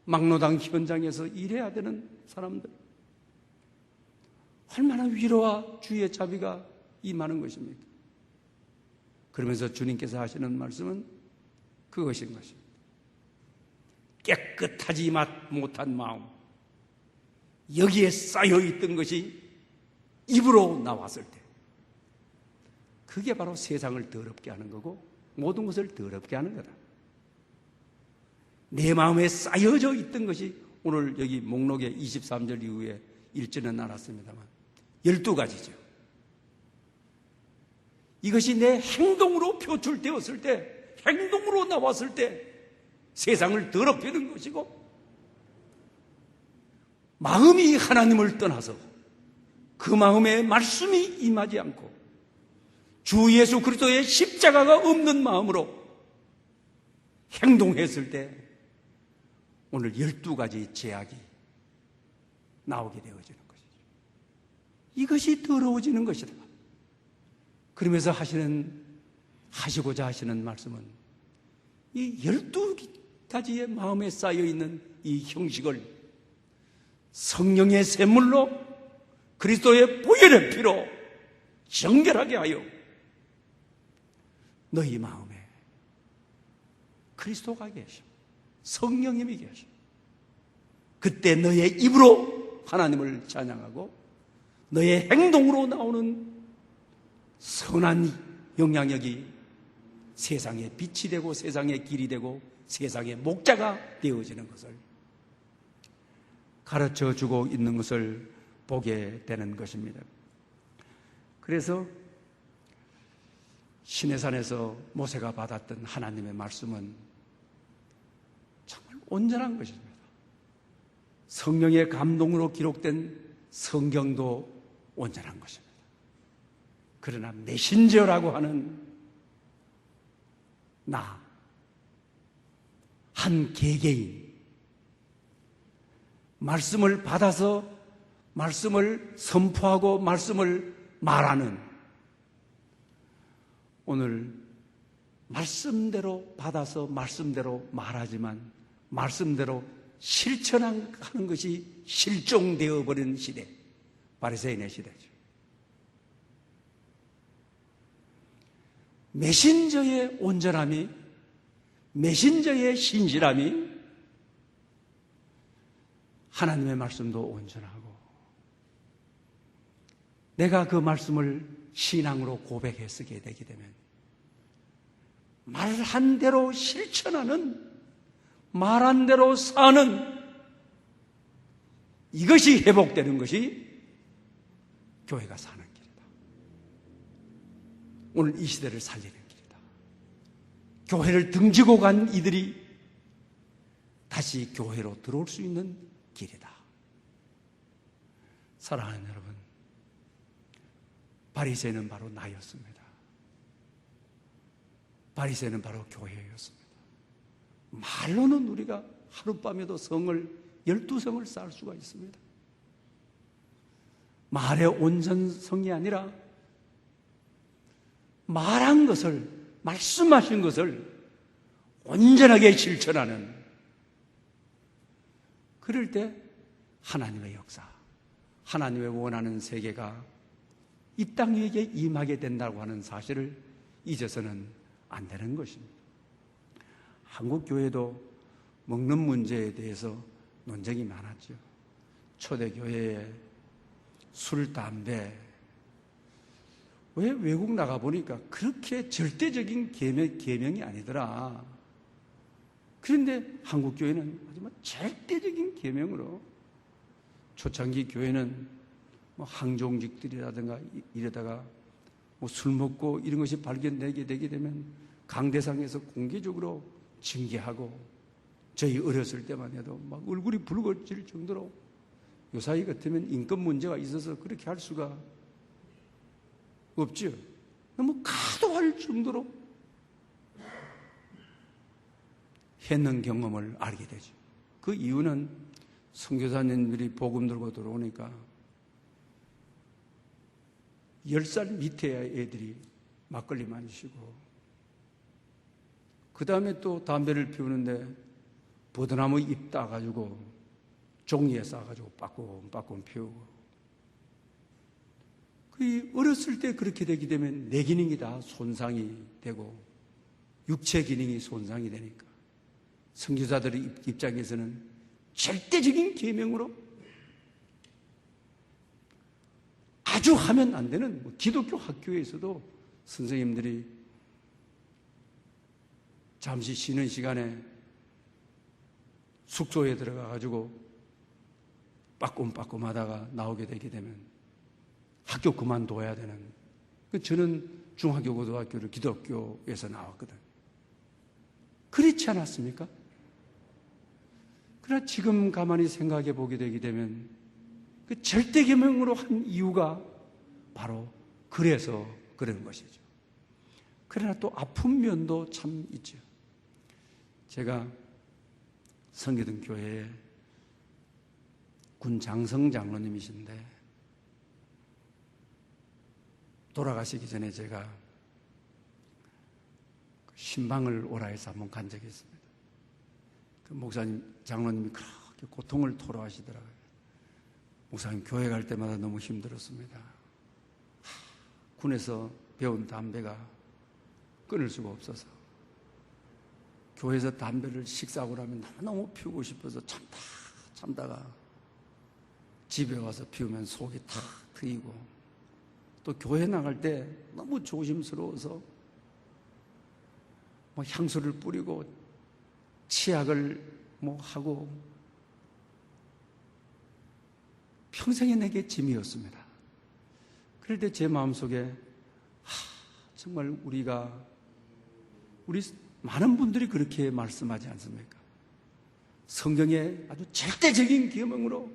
막노당 현장에서 일해야 되는 사람들, 얼마나 위로와 주의 자비가 임하는 것입니까? 그러면서 주님께서 하시는 말씀은 그것인 것입니다. 깨끗하지 못한 마음, 여기에 쌓여있던 것이 입으로 나왔을 때, 그게 바로 세상을 더럽게 하는 거고 모든 것을 더럽게 하는 거다. 내 마음에 쌓여져 있던 것이, 오늘 여기 목록에 23절 이후에 읽지는 않았습니다만 12가지죠. 이것이 내 행동으로 표출되었을 때, 행동으로 나왔을 때 세상을 더럽히는 것이고, 마음이 하나님을 떠나서 그 마음에 말씀이 임하지 않고 주 예수 그리스도의 십자가가 없는 마음으로 행동했을 때 오늘 12가지 제약이 나오게 되어지는 것이죠. 이것이 더러워지는 것이다. 그러면서 하시고자 하시는 말씀은 이 12가지의 마음에 쌓여있는 이 형식을 성령의 샘물로, 그리스도의 보혈의 피로 정결하게 하여 너희 마음에 그리스도가 계셔, 성령님이 계셔. 그때 너의 입으로 하나님을 찬양하고 너의 행동으로 나오는 선한 영향력이 세상의 빛이 되고 세상의 길이 되고 세상의 목자가 되어지는 것을 가르쳐 주고 있는 것을 보게 되는 것입니다. 그래서 시내산에서 모세가 받았던 하나님의 말씀은 정말 온전한 것입니다. 성령의 감동으로 기록된 성경도 온전한 것입니다. 그러나 메신저라고 하는 한 개개인, 말씀을 받아서 말씀을 선포하고 말씀을 말하는, 오늘 말씀대로 받아서 말씀대로 말하지만 말씀대로 실천하는 것이 실종되어 버린 시대, 바리새인의 시대죠. 메신저의 온전함이, 메신저의 신실함이 하나님의 말씀도 온전하고, 내가 그 말씀을 신앙으로 고백해 쓰게 되게 되면 말한 대로 실천하는, 말한 대로 사는, 이것이 회복되는 것이 교회가 사는 길이다. 오늘 이 시대를 살리는 길이다. 교회를 등지고 간 이들이 다시 교회로 들어올 수 있는 길이다. 사랑하는 여러분, 바리새인은 바로 나였습니다. 바리새인은 바로 교회였습니다. 말로는 우리가 하룻밤에도 성을 12성을 쌓을 수가 있습니다. 말의 온전성이 아니라 말한 것을, 말씀하신 것을 온전하게 실천하는, 그럴 때 하나님의 역사, 하나님의 원하는 세계가 이 땅 위에 임하게 된다고 하는 사실을 잊어서는 안 되는 것입니다. 한국 교회도 먹는 문제에 대해서 논쟁이 많았죠. 초대교회에 술, 담배, 왜 외국 나가보니까 그렇게 절대적인 계명이 아니더라. 그런데 한국 교회는 하지만 절대적인 계명으로, 초창기 교회는 뭐 항종직들이라든가 이러다가 뭐 술 먹고 이런 것이 발견되게 되게 되면 강대상에서 공개적으로 징계하고, 저희 어렸을 때만 해도 막 얼굴이 붉어질 정도로, 요사이 같으면 인권 문제가 있어서 그렇게 할 수가 없죠. 너무 가도할 정도로 했는 경험을 알게 되죠. 그 이유는 선교사님들이 복음 들고 들어오니까 10살 밑에 애들이 막걸리 마시고, 그 다음에 또 담배를 피우는데 버드나무 잎 따가지고 종이에 싸가지고 빠꿈빠꿈 피우고, 그 어렸을 때 그렇게 되게 되면 내 기능이 다 손상이 되고 육체 기능이 손상이 되니까 선교사들의 입장에서는 절대적인 계명으로 아주 하면 안 되는, 기독교 학교에서도 선생님들이 잠시 쉬는 시간에 숙소에 들어가가지고 빠꿈빠꿈 하다가 나오게 되게 되면 학교 그만둬야 되는, 저는 중학교, 고등학교를 기독교에서 나왔거든. 그렇지 않았습니까? 그러나 지금 가만히 생각해 보게 되게 되면 그 절대계명으로 한 이유가 바로 그래서 그런 것이죠. 그러나 또 아픈 면도 참 있죠. 제가 섬기던 교회에 군 장성 장로님이신데, 돌아가시기 전에 제가 신방을 오라 해서 한번 간 적이 있습니다. 그 목사님, 장로님이 그렇게 고통을 토로하시더라고요. 목사님, 교회 갈 때마다 너무 힘들었습니다. 군에서 배운 담배가 끊을 수가 없어서, 교회에서 담배를 식사하고 나면 너무 피우고 싶어서 참다가 집에 와서 피우면 속이 탁 트이고, 또 교회 나갈 때 너무 조심스러워서 뭐 향수를 뿌리고 치약을 뭐 하고 평생에 내게 짐이었습니다. 그럴 때 제 마음속에 정말 우리 많은 분들이 그렇게 말씀하지 않습니까? 성경에 아주 절대적인 계명으로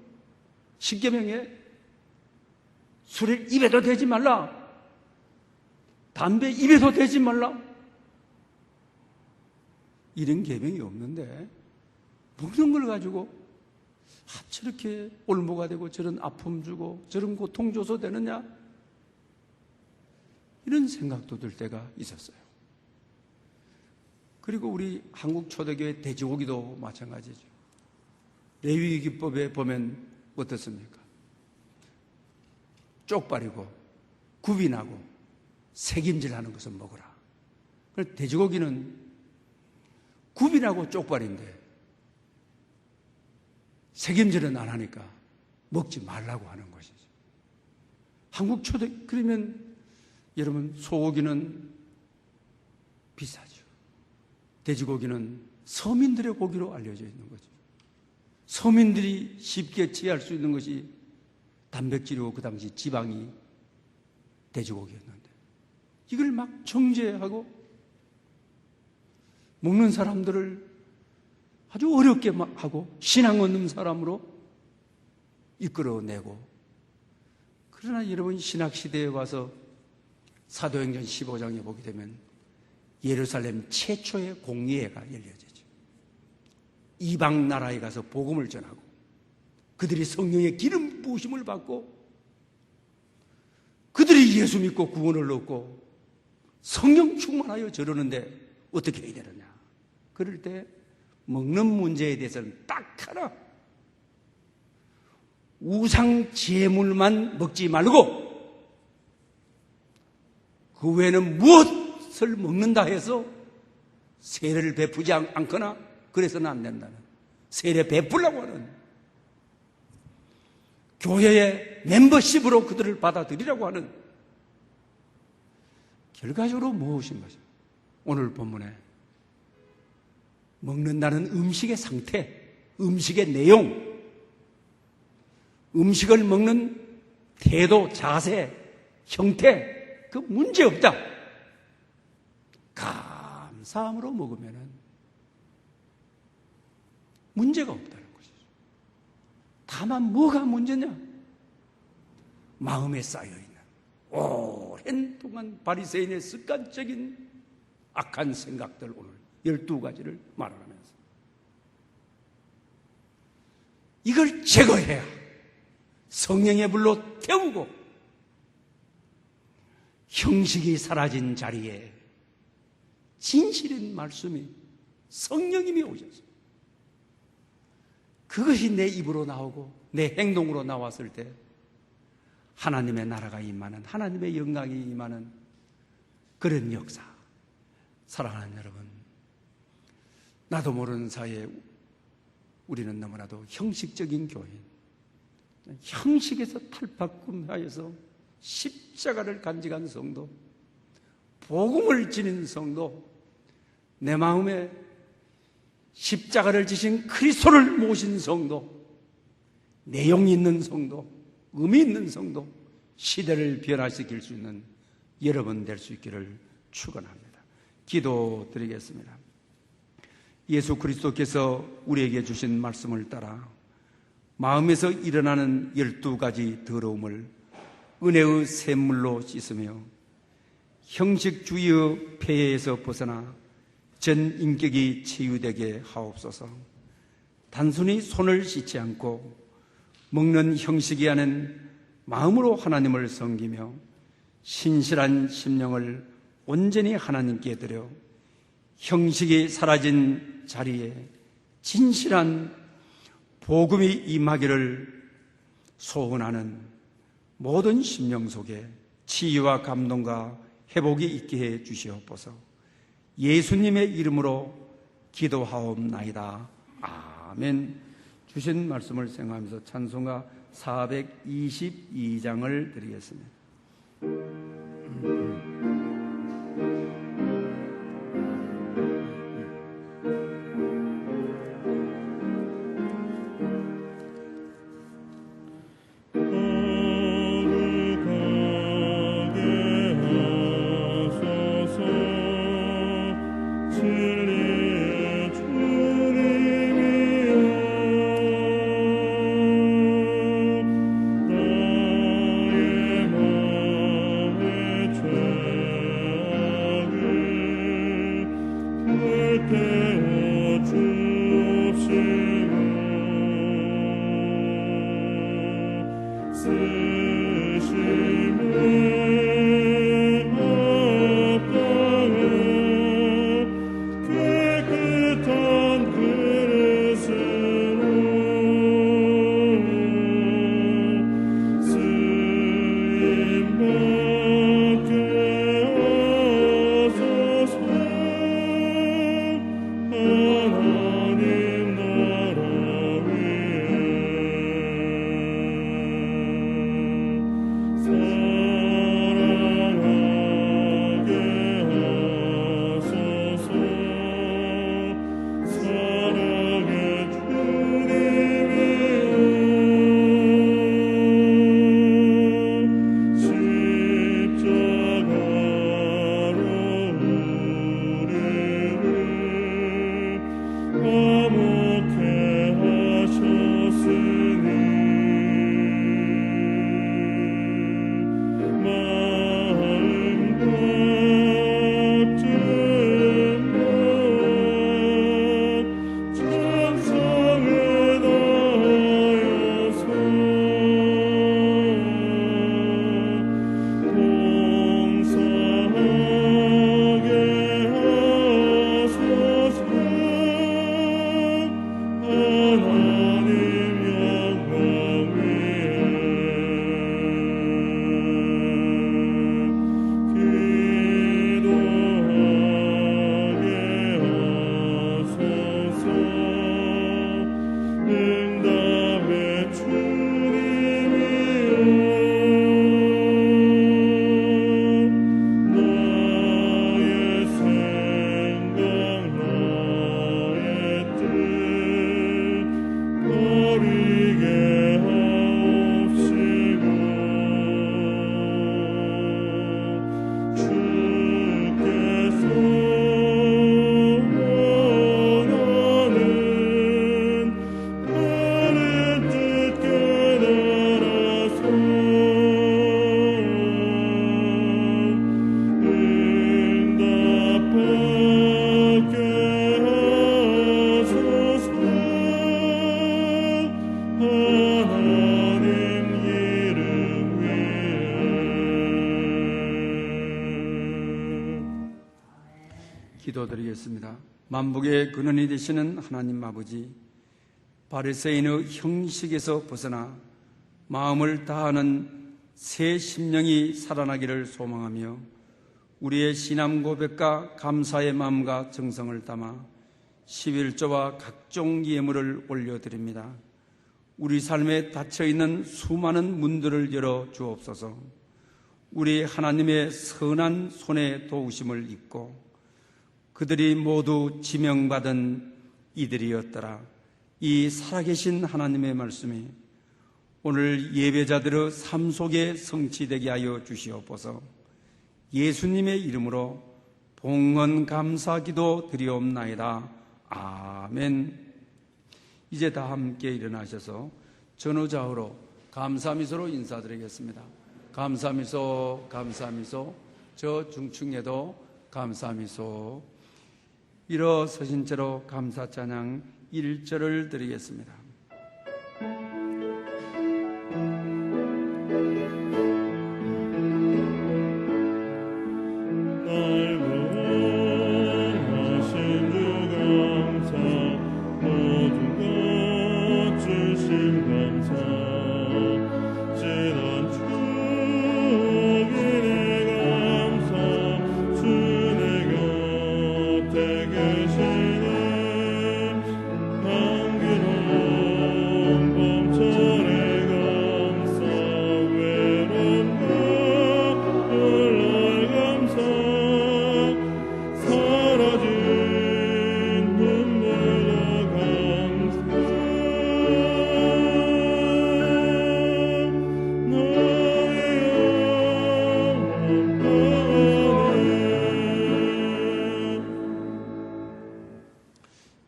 10계명에 술을 입에도 대지 말라, 담배 입에도 대지 말라, 이런 계명이 없는데 먹는 걸 가지고 저렇게 올무가 되고 저런 아픔 주고 저런 고통 줘서 되느냐, 이런 생각도 들 때가 있었어요. 그리고 우리 한국 초대교회 돼지고기도 마찬가지죠. 레위기법에 보면 어떻습니까? 쪽발이고 굽이나고 색임질하는 것을 먹어라. 그래서 돼지고기는 굽이나고 쪽발인데 색임질은 안 하니까 먹지 말라고 하는 것이죠. 한국 초대, 그러면 여러분, 소고기는 비싸죠. 돼지고기는 서민들의 고기로 알려져 있는 거죠. 서민들이 쉽게 취할 수 있는 것이 단백질이고 그 당시 지방이 돼지고기였는데 이걸 막 정죄하고 먹는 사람들을 아주 어렵게 하고 신앙 없는 사람으로 이끌어내고, 그러나 여러분, 신학시대에 와서 사도행전 15장에 보게 되면 예루살렘 최초의 공예회가 열려지죠. 이방 나라에 가서 복음을 전하고 그들이 성령의 기름 부으심을 받고 그들이 예수 믿고 구원을 얻고 성령 충만하여 저러는데 어떻게 해야 되느냐. 그럴 때 먹는 문제에 대해서는 딱 하나, 우상 제물만 먹지 말고 그 외에는 무엇을 먹는다 해서 세례를 베푸지 않거나 그래서는 안 된다는, 세례 베풀라고 하는, 교회의 멤버십으로 그들을 받아들이라고 하는, 결과적으로 무엇인 것이죠? 오늘 본문에 먹는다는 음식의 상태, 음식의 내용, 음식을 먹는 태도, 자세, 형태, 그 문제 없다. 감사함으로 먹으면 문제가 없다는 것이죠. 다만 뭐가 문제냐? 마음에 쌓여있는 오랜 동안 바리새인의 습관적인 악한 생각들, 오늘 12가지를 말하면서 이걸 제거해야 성령의 불로 태우고 형식이 사라진 자리에 진실인 말씀이, 성령님이 오셔서 그것이 내 입으로 나오고 내 행동으로 나왔을 때 하나님의 나라가 임하는, 하나님의 영광이 임하는 그런 역사. 사랑하는 여러분, 나도 모르는 사이에 우리는 너무나도 형식적인 교인, 형식에서 탈바꿈하여서 십자가를 간직한 성도, 복음을 지닌 성도, 내 마음에 십자가를 지신 그리스도를 모신 성도, 내용 있는 성도, 의미 있는 성도, 시대를 변화시킬 수 있는 여러분 될 수 있기를 축원합니다. 기도드리겠습니다. 예수 그리스도께서 우리에게 주신 말씀을 따라 마음에서 일어나는 12가지 더러움을 은혜의 샘물로 씻으며 형식주의의 폐해에서 벗어나 전 인격이 치유되게 하옵소서. 단순히 손을 씻지 않고 먹는 형식이 아닌 마음으로 하나님을 섬기며 신실한 심령을 온전히 하나님께 드려 형식이 사라진 자리에 진실한 복음이 임하기를 소원하는 모든 심령 속에 치유와 감동과 회복이 있게 해 주시옵소서. 예수님의 이름으로 기도하옵나이다. 아멘. 주신 말씀을 생각하면서 찬송가 422장을 드리겠습니다. 기도드리겠습니다. 만복의 근원이 되시는 하나님 아버지, 바리새인의 형식에서 벗어나 마음을 다하는 새 심령이 살아나기를 소망하며 우리의 신앙 고백과 감사의 마음과 정성을 담아 11조와 각종 예물을 올려드립니다. 우리 삶에 닫혀있는 수많은 문들을 열어 주옵소서. 우리 하나님의 선한 손에 도우심을 입고 그들이 모두 지명받은 이들이었더라. 이 살아계신 하나님의 말씀이 오늘 예배자들의 삶 속에 성취되게 하여 주시옵소서. 예수님의 이름으로 봉헌 감사기도 드리옵나이다. 아멘. 이제 다 함께 일어나셔서 전후좌우로 감사미소로 인사드리겠습니다. 감사미소, 감사미소. 저 중층에도 감사미소. 일어서신 채로 감사찬양 1절을 드리겠습니다.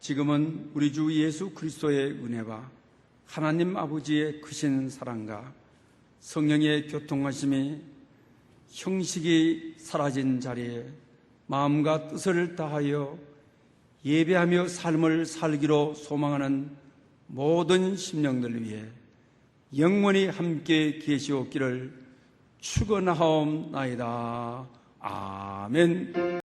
지금은 우리 주 예수 그리스도의 은혜와 하나님 아버지의 크신 사랑과 성령의 교통하심이 형식이 사라진 자리에 마음과 뜻을 다하여 예배하며 삶을 살기로 소망하는 모든 심령들 위해 영원히 함께 계시옵기를 축원하옵나이다. 아멘.